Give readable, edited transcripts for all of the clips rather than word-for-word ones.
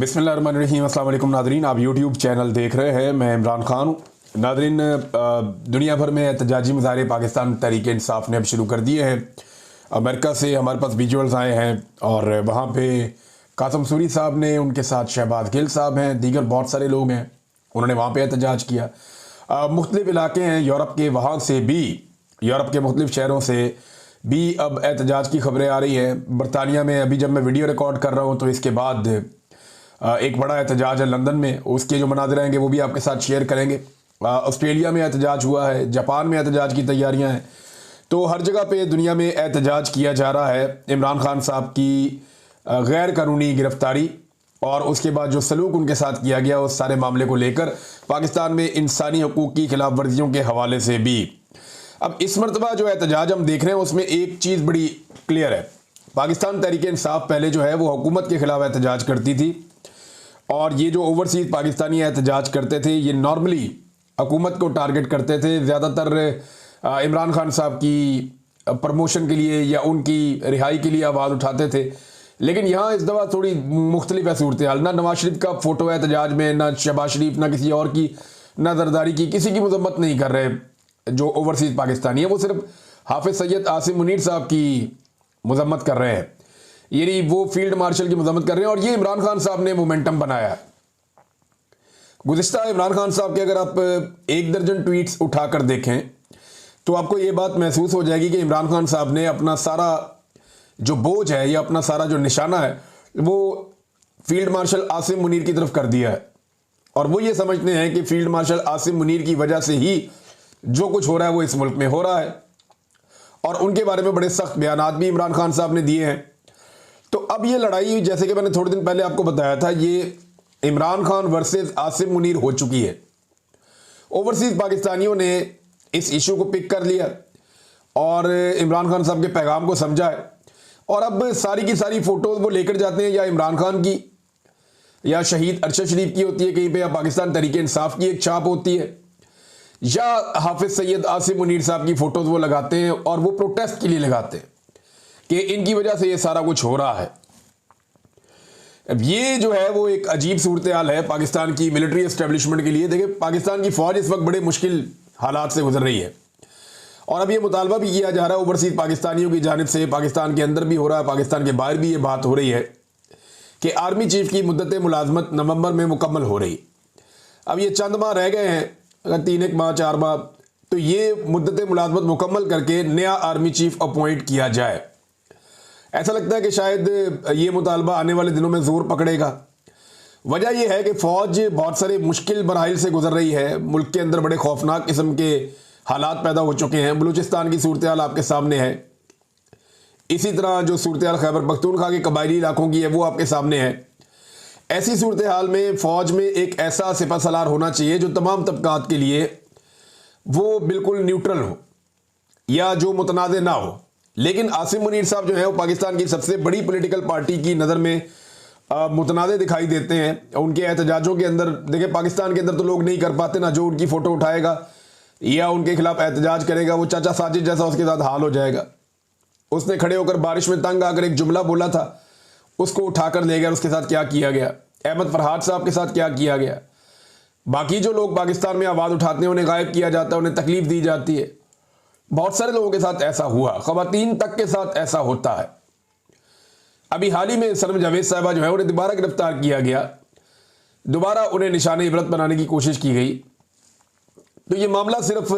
बिस्मिल्लाहिर्रहमानिर्रहीम। अस्सलाम वालेकुम नादरीन, आप यूट्यूब चैनल देख रहे हैं। मैं इमरान खान हूँ। नादरीन, दुनिया भर में एहतजाजी मुजाहरे पाकिस्तान तहरीक इंसाफ ने अब शुरू कर दिए हैं। अमेरिका से हमारे पास विजुअल्स आए हैं और वहाँ पे कासम सूरी साहब ने, उनके साथ शहबाज गिल साहब हैं, दीगर बहुत सारे लोग हैं, उन्होंने वहाँ पे एहतजाज किया। मुख्तलिफ इलाके हैं यूरोप के, वहाँ से भी, यूरोप के मुख्तलिफ शहरों से भी अब एहतजाज की खबरें आ रही हैं। बरतानिया में अभी जब मैं वीडियो रिकॉर्ड कर रहा हूँ तो इसके बाद एक बड़ा एहतजाज है लंदन में, उसके जो मनाज़िर रहेंगे वो भी आपके साथ शेयर करेंगे। ऑस्ट्रेलिया में एहतजाज हुआ है, जापान में एहतजाज की तैयारियां हैं। तो हर जगह पे दुनिया में एहतजाज किया जा रहा है इमरान खान साहब की गैर कानूनी गिरफ्तारी और उसके बाद जो सलूक उनके साथ किया गया उस सारे मामले को लेकर, पाकिस्तान में इंसानी हकूक़ की खिलाफ वर्जियों के हवाले से भी। अब इस मरतबा जो एहतजाज हम देख रहे हैं उसमें एक चीज़ बड़ी क्लियर है। पाकिस्तान तहरीक इंसाफ पहले जो है वो हुकूमत के खिलाफ एहतजाज करती थी और ये जो ओवरसीज़ पाकिस्तानी एहतजाज करते थे ये नॉर्मली हुकूमत को टारगेट करते थे, ज़्यादातर इमरान खान साहब की प्रमोशन के लिए या उनकी रिहाई के लिए आवाज़ उठाते थे। लेकिन यहाँ इस दफ़ा थोड़ी मुख्तलिफ है सूरत हाल। ना नवाज शरीफ का फ़ोटो है एहतजाज में, ना शहबाज शरीफ, ना किसी और की, ना जरदारी की, किसी की मजम्मत नहीं कर रहे जो ओवरसीज़ पाकिस्तानी है। वो सिर्फ हाफिज़ सैयद आसिम मुनीर साहब की मजम्मत कर रहे हैं, यानी वो फील्ड मार्शल की मजम्मत कर रहे हैं। और ये इमरान खान साहब ने मोमेंटम बनाया है। गुज़िश्ता इमरान खान साहब के अगर आप 1 दर्जन ट्वीट्स उठाकर देखें तो आपको ये बात महसूस हो जाएगी कि इमरान खान साहब ने अपना सारा जो बोझ है या अपना सारा जो निशाना है वो फील्ड मार्शल आसिम मुनीर की तरफ कर दिया है। और वो ये समझते हैं कि फील्ड मार्शल आसिम मुनीर की वजह से ही जो कुछ हो रहा है वो इस मुल्क में हो रहा है। और उनके बारे में बड़े सख्त बयानात भी इमरान खान साहब ने दिए हैं। तो अब ये लड़ाई, जैसे कि मैंने थोड़े दिन पहले आपको बताया था, ये इमरान खान वर्सेस आसिम मुनीर हो चुकी है। ओवरसीज़ पाकिस्तानियों ने इस इशू को पिक कर लिया और इमरान खान साहब के पैगाम को समझा है। और अब सारी की सारी फ़ोटोज़ वो लेकर जाते हैं, या इमरान खान की, या शहीद अरशद शरीफ की होती है कहीं पे, या पाकिस्तान तहरीक इंसाफ की एक छाप होती है, या हाफिज़ सैयद आसिम मुनीर साहब की फ़ोटोज़ वो लगाते हैं और वो प्रोटेस्ट के लिए लगाते हैं कि इनकी वजह से ये सारा कुछ हो रहा है। अब ये जो है वो एक अजीब सूरत हाल है पाकिस्तान की मिलिट्री एस्टेब्लिशमेंट के लिए। देखिए, पाकिस्तान की फ़ौज इस वक्त बड़े मुश्किल हालात से गुजर रही है और अब ये मुतालबा भी किया जा रहा है ओवरसीज़ पाकिस्तानियों की जानिब से, पाकिस्तान के अंदर भी हो रहा है, पाकिस्तान के बाहर भी ये बात हो रही है कि आर्मी चीफ की मुद्दत मुलाजमत नवंबर में मुकम्मल हो रही। अब ये चंद माह रह गए हैं, अगर 3 माह 4 माह, तो ये मुद्दत मुलाजमत मुकम्मल करके नया आर्मी चीफ अपॉइंट किया जाए। ऐसा लगता है कि शायद ये मुतालबा आने वाले दिनों में ज़ोर पकड़ेगा। वजह यह है कि फ़ौज बहुत सारे मुश्किल मराहिल से गुजर रही है। मुल्क के अंदर बड़े खौफनाक किस्म के हालात पैदा हो चुके हैं। बलूचिस्तान की सूरत हाल आपके सामने है, इसी तरह जो सूरत हाल खैबर पख्तूनख्वा के कबायली इलाकों की है वो आपके सामने है। ऐसी सूरत हाल में फ़ौज में एक ऐसा सिपह सलार होना चाहिए जो तमाम तबकात के लिए वो बिल्कुल न्यूट्रल हो या जो मुतनाज़ ना हो। लेकिन आसिम मुनीर साहब जो है वो पाकिस्तान की सबसे बड़ी पॉलिटिकल पार्टी की नज़र में मुतनाज़ दिखाई देते हैं। उनके एहतजाजों के अंदर, देखिए, पाकिस्तान के अंदर तो लोग नहीं कर पाते ना, जो उनकी फ़ोटो उठाएगा या उनके खिलाफ एहतजाज करेगा वो चाचा साजिद जैसा उसके साथ हाल हो जाएगा। उसने खड़े होकर बारिश में तंग आकर एक जुमला बोला था, उसको उठाकर ले गया, उसके साथ क्या किया गया। अहमद फरहाद साहब के साथ क्या किया गया। बाकी जो लोग पाकिस्तान में आवाज़ उठाते हैं उन्हें गायब किया जाता है, उन्हें तकलीफ दी जाती है। बहुत सारे लोगों के साथ ऐसा हुआ, ख़वातीन तक के साथ ऐसा होता है। अभी हाल ही में सनम जावेद साहिबा जो है उन्हें दोबारा गिरफ्तार किया गया, दोबारा उन्हें निशाने इबरत बनाने की कोशिश की गई। तो ये मामला सिर्फ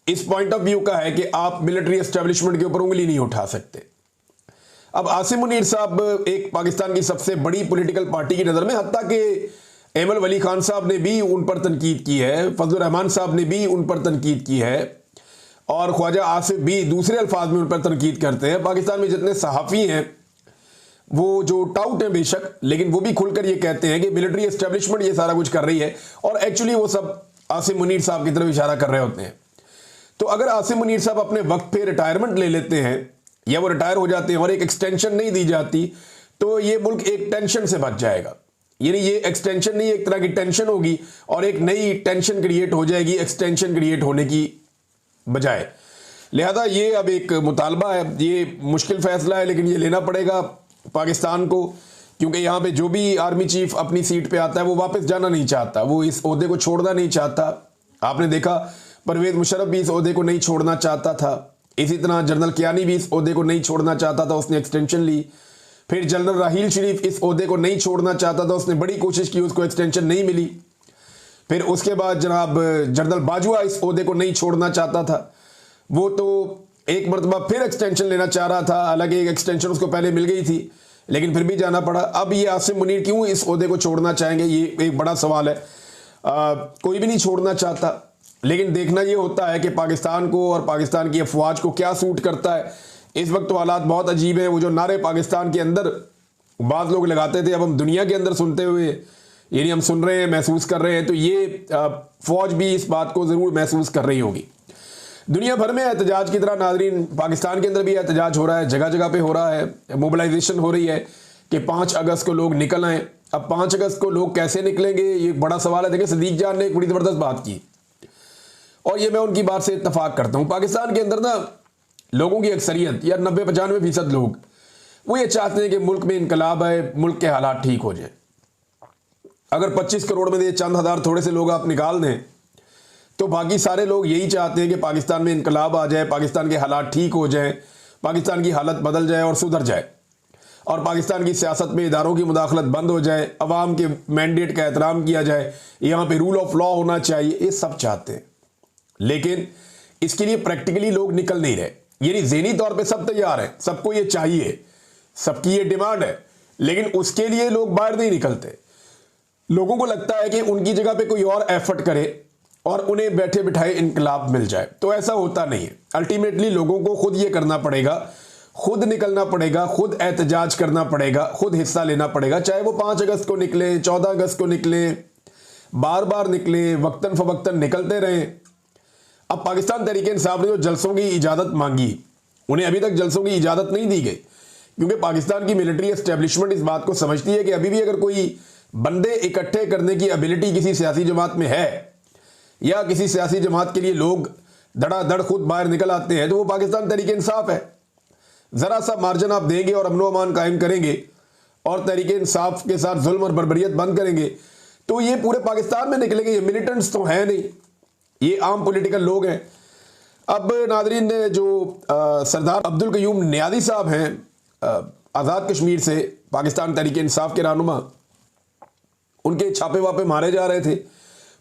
इस पॉइंट ऑफ व्यू का है कि आप मिलिट्री एस्टेब्लिशमेंट के ऊपर उंगली नहीं उठा सकते। अब आसिम मुनीर साहब एक पाकिस्तान की सबसे बड़ी पॉलिटिकल पार्टी की नज़र में, हत्ता कि एमल वली खान साहब ने भी उन पर तनकीद की है, फजलुर रहमान साहब ने भी उन पर तनकीद की है और ख्वाजा आसिफ भी दूसरे अल्फाज में उन पर तनकीद करते हैं। पाकिस्तान में जितने सहाफ़ी हैं वो जो टाउट हैं बेशक, लेकिन वो भी खुलकर ये कहते हैं कि मिलिट्री एस्टेब्लिशमेंट ये सारा कुछ कर रही है और एक्चुअली वो सब आसिम मुनीर साहब की तरफ इशारा कर रहे होते हैं। तो अगर आसिम मुनीर साहब अपने वक्त पे रिटायरमेंट ले लेते हैं या वो रिटायर हो जाते हैं और एक एक्सटेंशन नहीं दी जाती तो ये मुल्क एक टेंशन से बच जाएगा। यानी ये एक्सटेंशन नहीं, एक तरह की टेंशन होगी और एक नई टेंशन क्रिएट हो जाएगी एक्सटेंशन क्रिएट होने की बजाय। लिहाजा ये अब एक मुतालबा है, ये मुश्किल फैसला है लेकिन ये लेना पड़ेगा पाकिस्तान को क्योंकि यहाँ पे जो भी आर्मी चीफ अपनी सीट पे आता है वो वापस जाना नहीं चाहता, वो इस ओहदे को छोड़ना नहीं चाहता। आपने देखा परवेज मुशर्रफ भी इस ओहदे को नहीं छोड़ना चाहता था, इसी तरह जनरल कियानी भी इस ओहदे को नहीं छोड़ना चाहता था, उसने एक्सटेंशन ली। फिर जनरल राहील शरीफ इस ओहदे को नहीं छोड़ना चाहता था, उसने बड़ी कोशिश की, उसको एक्सटेंशन नहीं मिली। फिर उसके बाद जनाब जनरल बाजवा इस ओहदे को नहीं छोड़ना चाहता था, वो तो एक मरतबा फिर एक्सटेंशन लेना चाह रहा था, हालांकि एक एक्सटेंशन उसको पहले मिल गई थी लेकिन फिर भी जाना पड़ा। अब ये आसिम मुनीर क्यों इस ओहदे को छोड़ना चाहेंगे, ये एक बड़ा सवाल है। कोई भी नहीं छोड़ना चाहता, लेकिन देखना ये होता है कि पाकिस्तान को और पाकिस्तान की अफवाज को क्या सूट करता है। इस वक्त तो हालात बहुत अजीब है। वो जो नारे पाकिस्तान के अंदर बाद लोग लगाते थे, अब हम दुनिया के अंदर सुनते हुए, यानी हम सुन रहे हैं, महसूस कर रहे हैं, तो ये फौज भी इस बात को ज़रूर महसूस कर रही होगी। दुनिया भर में एहतजाज की तरह नाजरीन पाकिस्तान के अंदर भी एहतजाज हो रहा है, जगह जगह पे हो रहा है, मोबिलाइजेशन हो रही है कि 5 अगस्त को लोग निकल आए। अब 5 अगस्त को लोग कैसे निकलेंगे, ये बड़ा सवाल है। देखिए सदीक जान ने एक बड़ी ज़बरदस्त बात की और ये मैं उनकी बात से इत्तफाक करता हूँ। पाकिस्तान के अंदर ना लोगों की अक्सरियत या 90-95% लोग वो ये चाहते हैं कि मुल्क में इनकलाब आए, मुल्क के हालात ठीक हो जाए। अगर 25 करोड़ में से चंद हज़ार थोड़े से लोग आप निकाल दें तो बाकी सारे लोग यही चाहते हैं कि पाकिस्तान में इनकलाब आ जाए, पाकिस्तान के हालात ठीक हो जाए, पाकिस्तान की हालत बदल जाए और सुधर जाए और पाकिस्तान की सियासत में इदारों की मुदाखलत बंद हो जाए, अवाम के मैंडेट का एहतराम किया जाए, यहाँ पे रूल ऑफ लॉ होना चाहिए, ये सब चाहते हैं। लेकिन इसके लिए प्रैक्टिकली लोग निकल नहीं रहे। यानी ज़हनी तौर पे सब तैयार हैं, सबको ये चाहिए, सबकी ये डिमांड है, लेकिन उसके लिए लोग बाहर नहीं निकलते। लोगों को लगता है कि उनकी जगह पे कोई और एफर्ट करे और उन्हें बैठे बिठाए इनकलाब मिल जाए, तो ऐसा होता नहीं है। अल्टीमेटली लोगों को खुद ये करना पड़ेगा, खुद निकलना पड़ेगा, खुद एहतजाज करना पड़ेगा, खुद हिस्सा लेना पड़ेगा। चाहे वो 5 अगस्त को निकले, 14 अगस्त को निकले, बार बार निकले, वक्तन फवक्तन निकलते रहें। अब पाकिस्तान तहरीक इंसाफ ने जो जलसों की इजाज़त मांगी, उन्हें अभी तक जलसों की इजाज़त नहीं दी गई, क्योंकि पाकिस्तान की मिलिट्री एस्टेब्लिशमेंट इस बात को समझती है कि अभी भी अगर कोई बंदे इकट्ठे करने की एबिलिटी किसी सियासी जमात में है या किसी सियासी जमात के लिए लोग धड़ाधड़ खुद बाहर निकल आते हैं, तो वो पाकिस्तान तहरीक इंसाफ है। ज़रा सा मार्जिन आप देंगे और अमन अमान कायम करेंगे और तहरीक इंसाफ के साथ जुल्म और बर्बरियत बंद करेंगे, तो ये पूरे पाकिस्तान में निकलेंगे। ये मिलिटेंट्स तो हैं नहीं, ये आम पॉलिटिकल लोग हैं। अब नाजरीन ने जो सरदार अब्दुल कयूम नियाज़ी साहब हैं, आज़ाद कश्मीर से पाकिस्तान तहरीक इंसाफ के रहनुमा, उनके छापे वापे मारे जा रहे थे,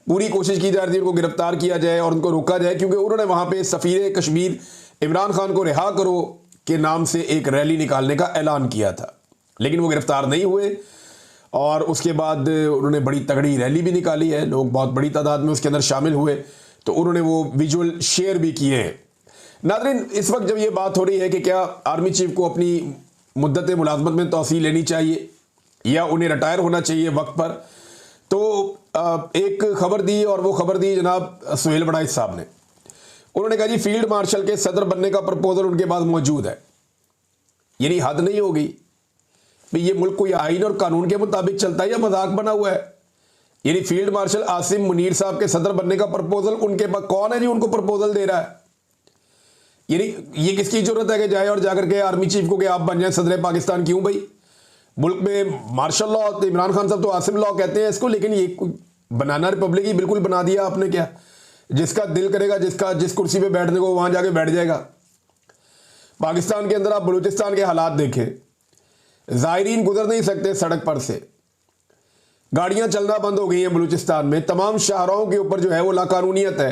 पूरी कोशिश की जा रही थी उनको गिरफ्तार किया जाए और उनको रोका जाए, क्योंकि उन्होंने वहाँ पे सफ़ीर कश्मीर इमरान खान को रिहा करो के नाम से एक रैली निकालने का ऐलान किया था, लेकिन वो गिरफ्तार नहीं हुए। और उसके बाद उन्होंने बड़ी तगड़ी रैली भी निकाली है, लोग बहुत बड़ी तादाद में उसके अंदर शामिल हुए, तो उन्होंने वो विजुअल शेयर भी किए हैं। नाज़रीन इस वक्त जब ये बात हो रही है कि क्या आर्मी चीफ को अपनी मुद्दत मुलाजमत में तौसीह लेनी चाहिए या उन्हें रिटायर होना चाहिए वक्त पर, तो एक खबर दी और वो खबर दी जनाब सुहेल बड़ाइच साहब ने। उन्होंने कहा जी फील्ड मार्शल के सदर बनने का प्रपोजल उनके पास मौजूद है। यानी हद नहीं होगी भाई, ये मुल्क कोई आइन और कानून के मुताबिक चलता है या मजाक बना हुआ है। यानी फील्ड मार्शल आसिम मुनीर साहब के सदर बनने का प्रपोजल उनके पास, कौन है जी उनको प्रपोजल दे रहा है? यानी ये किसकी जरूरत है कि जाए और जाकर के आर्मी चीफ को कि आप बन जाए सदर पाकिस्तान? क्यों भाई, मुल्क में मार्शल लॉ, तो इमरान खान साहब तो आसिम लॉ कहते हैं इसको, लेकिन ये बनाना रिपब्लिक ही बिल्कुल बना दिया आपने। क्या जिसका दिल करेगा, जिस कुर्सी पे बैठने को वहां जाके बैठ जाएगा। पाकिस्तान के अंदर आप बलूचिस्तान के हालात देखें, ज़ायरीन गुजर नहीं सकते सड़क पर से, गाड़ियां चलना बंद हो गई हैं बलूचिस्तान में, तमाम शाहराहों के ऊपर जो है वो लाकानूनियत है।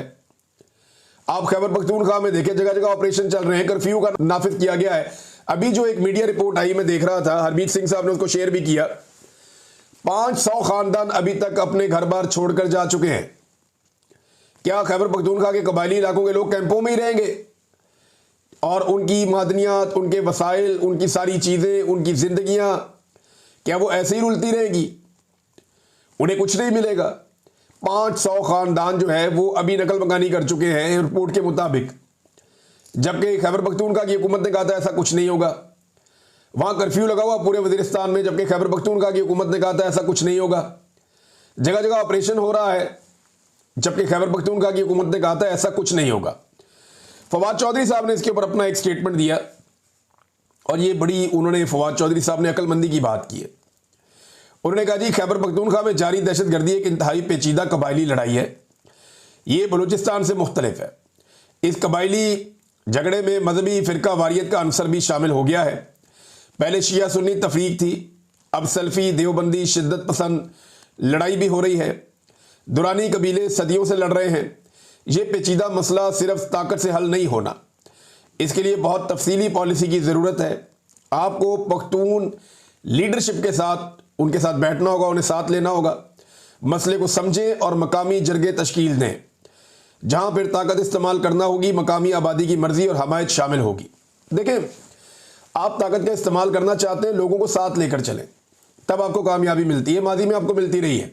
आप खैबर पख्तूनख्वा में देखें, जगह जगह ऑपरेशन चल रहे हैं, कर्फ्यू का नाफिज किया गया है। अभी जो एक मीडिया रिपोर्ट आई, मैं देख रहा था, हरमीत सिंह साहब ने उसको शेयर भी किया, 500 खानदान अभी तक अपने घर बार छोड़कर जा चुके हैं। क्या खैबर पख्तूनख्वा के कबायली इलाकों के लोग कैंपों में ही रहेंगे और उनकी मादनियात, उनके वसाइल, उनकी सारी चीज़ें, उनकी जिंदगियां क्या वो ऐसे ही रुलती रहेगी? उन्हें कुछ नहीं मिलेगा। 500 खानदान जो है वो अभी नकल मकानी कर चुके हैं रिपोर्ट के मुताबिक, जबकि खैबर पख्तूनख्वा की हुकूमत ने कहा था ऐसा कुछ नहीं होगा। वहां कर्फ्यू लगा हुआ पूरे वजीरिस्तान में, जबकि खैबर पख्तूनख्वा की हुकूमत ने कहा था ऐसा कुछ नहीं होगा। जगह जगह ऑपरेशन हो रहा है, जबकि खैबर पख्तूनख्वा की हुकूमत ने कहा था ऐसा कुछ नहीं होगा। फवाद चौधरी साहब ने इसके ऊपर अपना एक स्टेटमेंट दिया और ये बड़ी, उन्होंने फवाद चौधरी साहब ने अक्लमंदी की बात की है। उन्होंने कहा जी खैबर पख्तूनख्वा में जारी दहशतगर्दी एक इंतहाई पेचीदा कबायली लड़ाई है, ये बलूचिस्तान से मुख्तलिफ है। इस कबायली झगड़े में मजहबी फ़िरका वारियत का अंसर भी शामिल हो गया है। पहले शिया सुन्नी तफरीक थी, अब सल्फी देवबंदी शिद्दत पसंद लड़ाई भी हो रही है। दुरानी कबीले सदियों से लड़ रहे हैं। ये पेचीदा मसला सिर्फ ताकत से हल नहीं होना, इसके लिए बहुत तफसीली पॉलिसी की ज़रूरत है। आपको पख्तून लीडरशिप के साथ उनके साथ बैठना होगा, उन्हें साथ लेना होगा, मसले को समझें और मकामी जरगे तश्कील दें, जहां फिर ताकत इस्तेमाल करना होगी, मकामी आबादी की मर्जी और हमायत शामिल होगी। देखें, आप ताकत का इस्तेमाल करना चाहते हैं, लोगों को साथ लेकर चलें, तब आपको कामयाबी मिलती है। माजी में आपको मिलती रही है।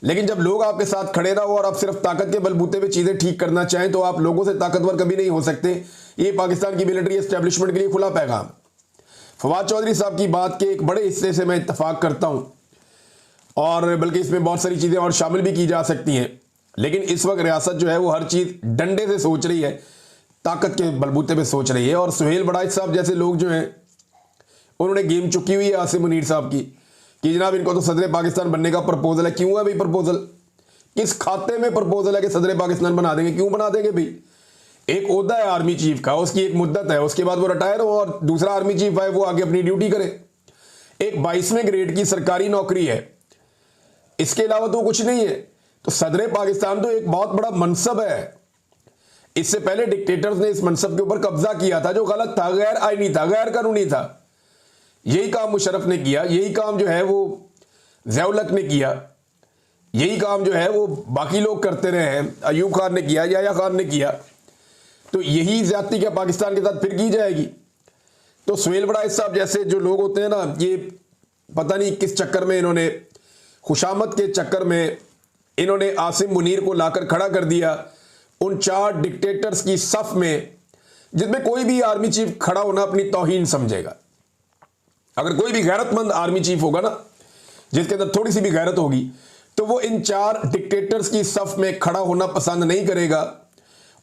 लेकिन जब लोग आपके साथ खड़े ना हो और आप सिर्फ ताकत के बलबूते पे चीज़ें ठीक करना चाहें, तो आप लोगों से ताकतवर कभी नहीं हो सकते। ये पाकिस्तान की मिलिट्री एस्टेब्लिशमेंट के लिए खुला पैगाम। फवाद चौधरी साहब की बात के एक बड़े हिस्से से मैं इत्तफाक करता हूं, और बल्कि इसमें बहुत सारी चीज़ें और शामिल भी की जा सकती हैं। लेकिन इस वक्त रियासत जो है वो हर चीज़ डंडे से सोच रही है, ताकत के बलबूते पे सोच रही है। और सुहेल बड़ाइच साहब जैसे लोग जो हैं, उन्होंने गेम चुकी हुई है आसिम मुनीर साहब की कि जनाब इनको तो सदर पाकिस्तान बनने का प्रपोजल है। क्यों है भाई प्रपोजल? किस खाते में प्रपोजल है कि सदर पाकिस्तान बना देंगे? क्यों बना देंगे भाई? एक ओहदा है आर्मी चीफ का, उसकी एक मुद्दत है, उसके बाद वो रिटायर हो और दूसरा आर्मी चीफ आए, वो आगे अपनी ड्यूटी करे। एक 22वें ग्रेड की सरकारी नौकरी है, इसके अलावा तो कुछ नहीं है। तो सदर पाकिस्तान तो एक बहुत बड़ा मनसब है। इससे पहले डिक्टेटर्स ने इस मनसब के ऊपर कब्जा किया था, जो गलत था, गैर आईनी था, गैर कानूनी था। यही काम मुशर्रफ ने किया, यही काम जो है वो ज़िया-उल-हक ने किया, यही काम जो है वो बाकी लोग करते रहे हैं। अयूब खान ने किया, याह्या खान ने किया। तो यही ज्यादती क्या पाकिस्तान के साथ फिर की जाएगी? तो सुहेल बड़ाइच साहब जैसे जो लोग होते हैं ना, ये पता नहीं किस चक्कर में इन्होंने, खुशामद के चक्कर में इन्होंने आसिम मुनीर को लाकर खड़ा कर दिया उन 4 डिक्टेटर्स की सफ में, जिसमें कोई भी आर्मी चीफ खड़ा होना अपनी तौहीन समझेगा। अगर कोई भी गैरतमंद आर्मी चीफ होगा ना, जिसके अंदर थोड़ी सी भी गैरत होगी, तो वो इन 4 डिक्टेटर्स की सफ में खड़ा होना पसंद नहीं करेगा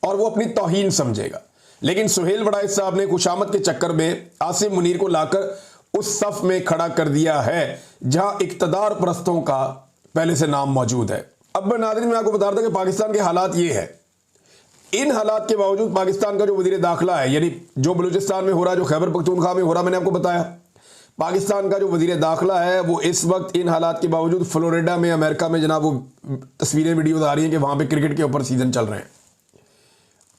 और वो अपनी तौहीन समझेगा। लेकिन सुहेल बड़ाइच साहब ने खुशामद के चक्कर में आसिम मुनीर को लाकर उस सफ में खड़ा कर दिया है जहां इक्तदार परस्तों का पहले से नाम मौजूद है। अब नाज़रीन, मैं आपको बता रहा था कि पाकिस्तान के हालात ये है। इन हालात के बावजूद पाकिस्तान का जो वज़ीर दाखिला है, यानी जो बलूचिस्तान में हो रहा है, जो खैबर पख्तूनख्वा में हो रहा है, मैंने आपको बताया, पाकिस्तान का जो वज़ीर दाखिला है वो इस वक्त इन हालात के बावजूद फ्लोरिडा में, अमेरिका में, जनाब वो तस्वीरें वीडियोज आ रही हैं कि वहाँ पे क्रिकेट के ऊपर सीजन चल रहे हैं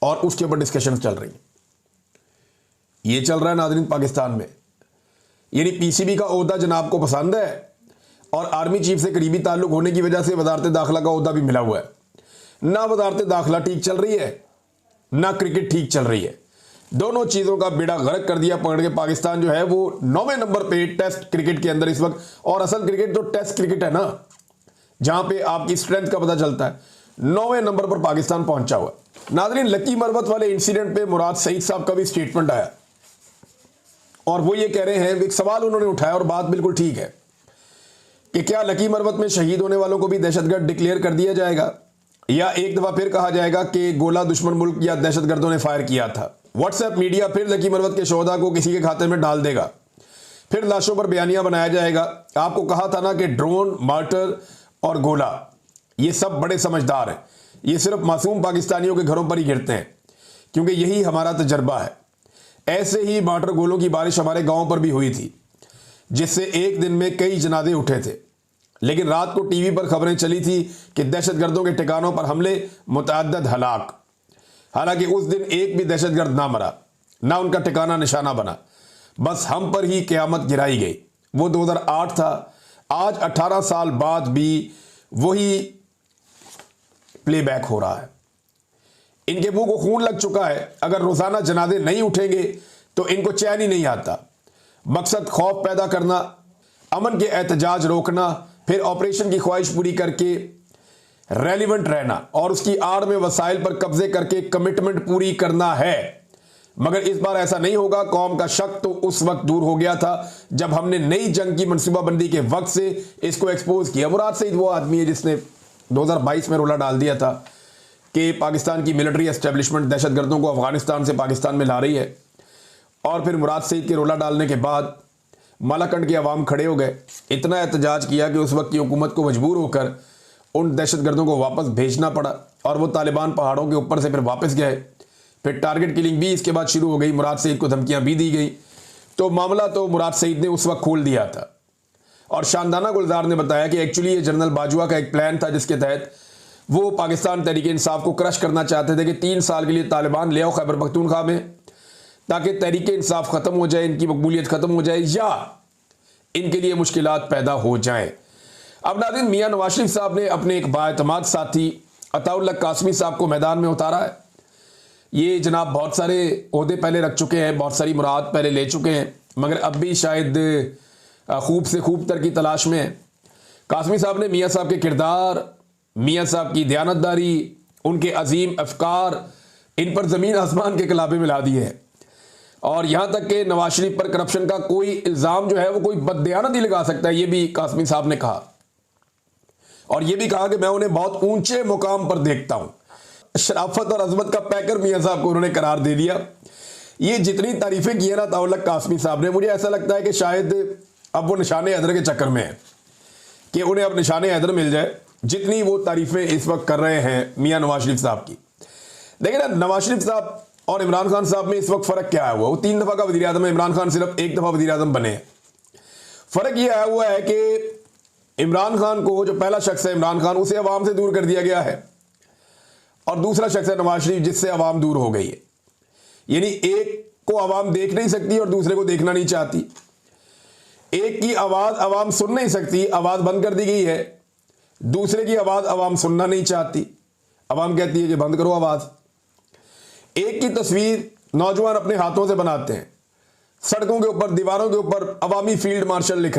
और उसके ऊपर डिस्कशन चल रही हैं। ये चल रहा है नाज़रीन पाकिस्तान में। यानी पीसीबी का ओहदा जनाब को पसंद है और आर्मी चीफ से करीबी ताल्लुक होने की वजह से वजारत दाखिला का ओहदा भी मिला हुआ है। ना वजारत दाखिला ठीक चल रही है, ना क्रिकेट ठीक चल रही है। दोनों चीज़ों का बेड़ा गर्क कर दिया पकड़ के। पाकिस्तान जो है वो 9वें नंबर पे टेस्ट क्रिकेट के अंदर इस वक्त, और असल क्रिकेट तो टेस्ट क्रिकेट है ना, जहां पे आपकी स्ट्रेंथ का पता चलता है, 9वें नंबर पर पाकिस्तान पहुंचा हुआ। नाज़रीन, लकी मरवत वाले इंसिडेंट पे मुराद सईद साहब का भी स्टेटमेंट आया और वो ये कह रहे हैं, एक सवाल उन्होंने उठाया और बात बिल्कुल ठीक है, कि क्या लकी मरवत में शहीद होने वालों को भी दहशतगर्द डिक्लेयर कर दिया जाएगा, या एक दफा फिर कहा जाएगा कि गोला दुश्मन मुल्क या दहशतगर्दों ने फायर किया था। व्हाट्सएप मीडिया फिर लकी मरवत के शोहदा को किसी के खाते में डाल देगा, फिर लाशों पर बयानियां बनाया जाएगा। आपको कहा था ना कि ड्रोन, मार्टर और गोला ये सब बड़े समझदार हैं, ये सिर्फ मासूम पाकिस्तानियों के घरों पर ही गिरते हैं, क्योंकि यही हमारा तजर्बा है। ऐसे ही मार्टर गोलों की बारिश हमारे गाँव पर भी हुई थी, जिससे एक दिन में कई जनाजे उठे थे। लेकिन रात को टीवी पर खबरें चली थी कि दहशतगर्दों के ठिकानों पर हमले, मुतअद्दिद हलाक। हालांकि उस दिन एक भी दहशतगर्द ना मरा, ना उनका ठिकाना निशाना बना, बस हम पर ही क़यामत गिराई गई। वो 2008 था। आज 18 साल बाद भी वही प्लेबैक हो रहा है। इनके मुंह को खून लग चुका है। अगर रोजाना जनाजे नहीं उठेंगे तो इनको चैन ही नहीं आता। मकसद खौफ पैदा करना, अमन के एहतजाज रोकना, फिर ऑपरेशन की ख्वाहिश पूरी करके रेलिवेंट रहना और उसकी आड़ में वसाइल पर कब्जे करके कमिटमेंट पूरी करना है। मगर इस बार ऐसा नहीं होगा। कौम का शक तो उस वक्त दूर हो गया था जब हमने नई जंग की मनसूबाबंदी के वक्त से इसको एक्सपोज किया। मुराद सईद वो आदमी है जिसने 2022 में रोला डाल दिया था कि पाकिस्तान की मिलिट्री एस्टेब्लिशमेंट दहशतगर्दों को अफगानिस्तान से पाकिस्तान में ला रही है, और फिर मुराद सईद के रोला डालने के बाद मालाकंड के अवाम खड़े हो गए, इतना एहतजाज किया कि उस वक्त की हुकूमत को मजबूर होकर उन दहशतगर्दों को वापस भेजना पड़ा और वो तालिबान पहाड़ों के ऊपर से फिर वापस गए। फिर टारगेट किलिंग भी इसके बाद शुरू हो गई, मुराद सईद को धमकियां भी दी गई। तो मामला तो मुराद सईद ने उस वक्त खोल दिया था और शानदाना गुलजार ने बताया कि एक्चुअली ये जनरल बाजवा का एक प्लान था जिसके तहत वो पाकिस्तान तहरीक इंसाफ को क्रश करना चाहते थे कि 3 साल के लिए तालिबान ले आओ खैबर पख्तूनख्वा में, ताकि तहरीक इंसाफ ख़त्म हो जाए, इनकी मकबूलियत ख़त्म हो जाए या इनके लिए मुश्किलात पैदा हो जाएं। अब नाज़रीन, मियां नवाज शरीफ साहब ने अपने एक बाएतमाद साथी अताउल्लाह कासमी साहब को मैदान में उतारा है। ये जनाब बहुत सारे ओहदे पहले रख चुके हैं, बहुत सारी मुराद पहले ले चुके हैं, मगर अब भी शायद खूब से खूब तर की तलाश में है। कासमी साहब ने मियां साहब के किरदार, मियां साहब की दयानतदारी, उनके अजीम अफकार, इन पर ज़मीन आसमान के कलाबे मिला दिए हैं और यहाँ तक कि नवाज शरीफ पर करप्शन का कोई इल्ज़ाम जो है वो कोई बददयानत ही लगा सकता है, ये भी कासमी साहब ने कहा। और ये भी कहा कि मैं उन्हें बहुत ऊंचे मुकाम पर देखता हूँ। शराफत और अजमत का पैकर मियां साहब को उन्होंने करार दे दिया। ये जितनी तारीफ़ें की है ना अताउल्लाह कासमी साहब ने, मुझे ऐसा लगता है कि शायद अब वो निशाने हैदर के चक्कर में है कि उन्हें अब निशाने हैदर मिल जाए, जितनी वो तारीफ़ें इस वक्त कर रहे हैं मियां नवाज शरीफ साहब की। देखिए ना, नवाज शरीफ साहब और इमरान खान साहब में इस वक्त फ़र्क क्या आया हुआ? वो 3 दफ़ा का वज़ीर आज़म है, इमरान खान सिर्फ 1 दफ़ा वज़ीर आज़म बने हैं। फ़र्क ये आया हुआ है कि इमरान खान को, जो पहला शख्स है इमरान खान, उसे अवाम से दूर कर दिया गया है और दूसरा शख्स है नवाज शरीफ, जिससे अवाम दूर हो गई है। यानी एक को अवाम देख नहीं सकती और दूसरे को देखना नहीं चाहती। एक की आवाज़ अवाम सुन नहीं सकती, आवाज़ बंद कर दी गई है। दूसरे की आवाज़ अवाम सुनना नहीं चाहती, अवाम कहती है कि बंद करो आवाज़। एक की तस्वीर नौजवान अपने हाथों से बनाते हैं, सड़कों के ऊपर, दीवारों के ऊपर अवामी फील्ड मार्शल लिख रहे हैं।